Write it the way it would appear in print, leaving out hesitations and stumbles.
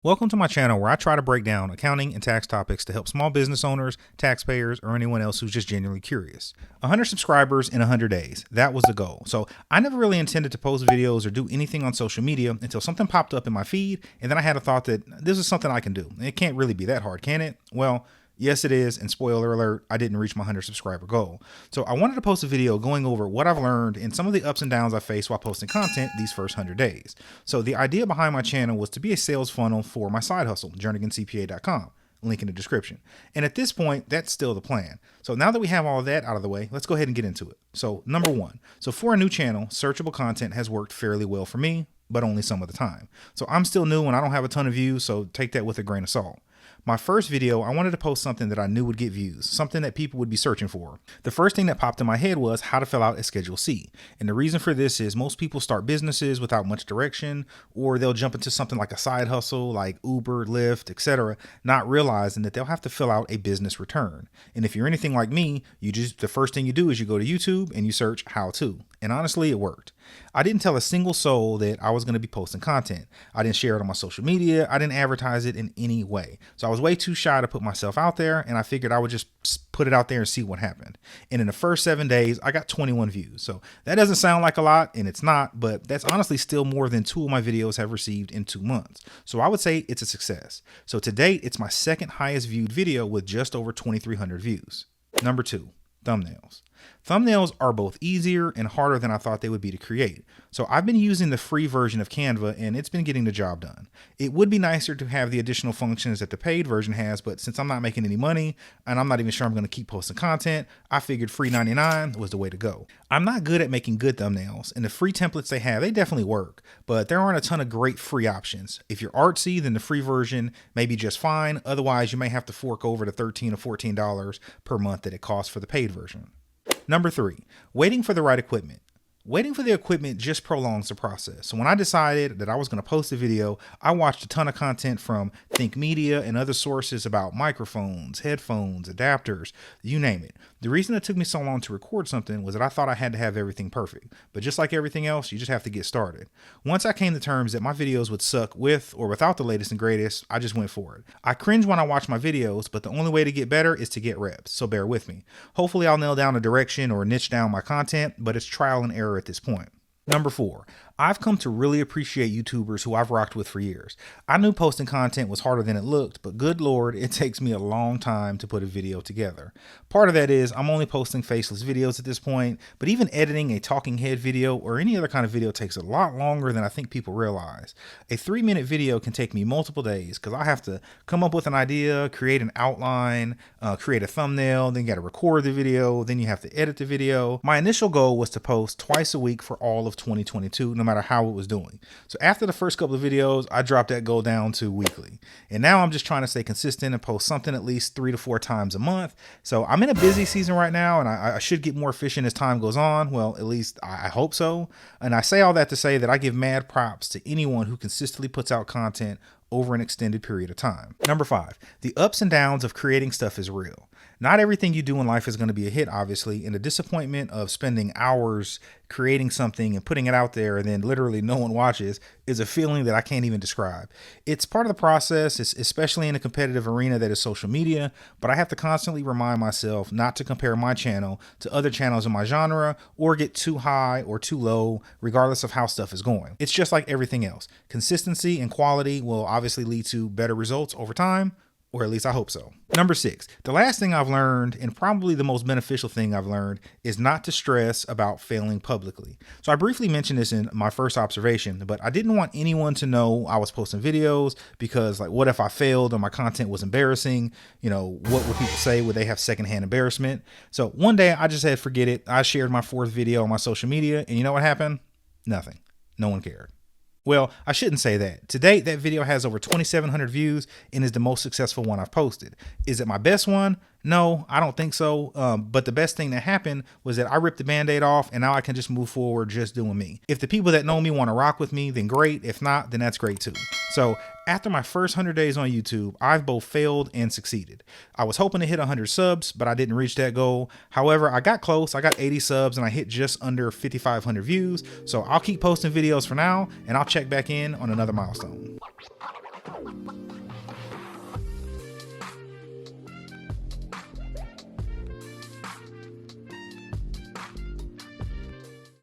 Welcome to my channel where I try to break down accounting and tax topics to help small business owners, taxpayers, or anyone else who's just genuinely curious. 100 subscribers in 100 days. That was the goal. So I never really intended to post videos or do anything on social media until something popped up in my feed, and then I had a thought that this is something I can do. It can't really be that hard, can it? Well, yes, it is, and spoiler alert, I didn't reach my 100 subscriber goal. So I wanted to post a video going over what I've learned and some of the ups and downs I faced while posting content these first 100 days. So the idea behind my channel was to be a sales funnel for my side hustle, jernigancpa.com. Link in the description. And at this point, that's still the plan. So now that we have all of that out of the way, let's go ahead and get into it. So number one, for a new channel, searchable content has worked fairly well for me, but only some of the time. So I'm still new and I don't have a ton of views, so take that with a grain of salt. My first video, I wanted to post something that I knew would get views, something that people would be searching for. The first thing that popped in my head was how to fill out a Schedule C. And the reason for this is most people start businesses without much direction, or they'll jump into something like a side hustle like Uber, Lyft, etc., not realizing that they'll have to fill out a business return. And if you're anything like me, the first thing you do is you go to YouTube and you search how to. And honestly, it worked. I didn't tell a single soul that I was going to be posting content. I didn't share it on my social media. I didn't advertise it in any way. So I was way too shy to put myself out there, and I figured I would just put it out there and see what happened. And in the first 7 days, I got 21 views. So that doesn't sound like a lot, and it's not, but that's honestly still more than 2 of my videos have received in 2 months. So I would say it's a success. So to date, it's my second highest viewed video with just over 2,300 views. Number 2, thumbnails. Thumbnails are both easier and harder than I thought they would be to create. So I've been using the free version of Canva and it's been getting the job done. It would be nicer to have the additional functions that the paid version has, but since I'm not making any money and I'm not even sure I'm going to keep posting content, I figured free 99 was the way to go. I'm not good at making good thumbnails, and the free templates they have, they definitely work, but there aren't a ton of great free options. If you're artsy, then the free version may be just fine. Otherwise, you may have to fork over the $13 or $14 per month that it costs for the paid version. Number 3, waiting for the right equipment. Waiting for the equipment just prolongs the process. So when I decided that I was going to post a video, I watched a ton of content from Think Media and other sources about microphones, headphones, adapters, you name it. The reason it took me so long to record something was that I thought I had to have everything perfect. But just like everything else, you just have to get started. Once I came to terms that my videos would suck with or without the latest and greatest, I just went for it. I cringe when I watch my videos, but the only way to get better is to get reps, so bear with me. Hopefully I'll nail down a direction or niche down my content, but it's trial and error at this point. Number 4, I've come to really appreciate YouTubers who I've rocked with for years. I knew posting content was harder than it looked, but good Lord, it takes me a long time to put a video together. Part of that is I'm only posting faceless videos at this point, but even editing a talking head video or any other kind of video takes a lot longer than I think people realize. A 3-minute video can take me multiple days because I have to come up with an idea, create an outline, create a thumbnail, then you got to record the video, then you have to edit the video. My initial goal was to post twice a week for all of 2022, no matter how it was doing. So after the first couple of videos, I dropped that goal down to weekly. And now I'm just trying to stay consistent and post something at least 3 to 4 times a month. So I'm in a busy season right now, and I should get more efficient as time goes on. Well, at least I hope so. And I say all that to say that I give mad props to anyone who consistently puts out content over an extended period of time. Number 5, the ups and downs of creating stuff is real. Not everything you do in life is going to be a hit, obviously, and the disappointment of spending hours creating something and putting it out there and then literally no one watches is a feeling that I can't even describe. It's part of the process, especially in a competitive arena that is social media, but I have to constantly remind myself not to compare my channel to other channels in my genre or get too high or too low, regardless of how stuff is going. It's just like everything else. Consistency and quality will obviously lead to better results over time, or at least I hope so. Number 6, the last thing I've learned, and probably the most beneficial thing I've learned, is not to stress about failing publicly. So I briefly mentioned this in my first observation, but I didn't want anyone to know I was posting videos because, like, what if I failed or my content was embarrassing? You know, what would people say? Would they have secondhand embarrassment? So one day I just said, forget it. I shared my 4th video on my social media, and you know what happened? Nothing. No one cared. Well, I shouldn't say that. To date, that video has over 2,700 views and is the most successful one I've posted. Is it my best one? No, I don't think so. But the best thing that happened was that I ripped the Band-Aid off and now I can just move forward just doing me. If the people that know me want to rock with me, then great. If not, then that's great too. So after my first 100 days on YouTube, I've both failed and succeeded. I was hoping to hit 100 subs, but I didn't reach that goal. However, I got close. I got 80 subs and I hit just under 5,500 views. So I'll keep posting videos for now and I'll check back in on another milestone.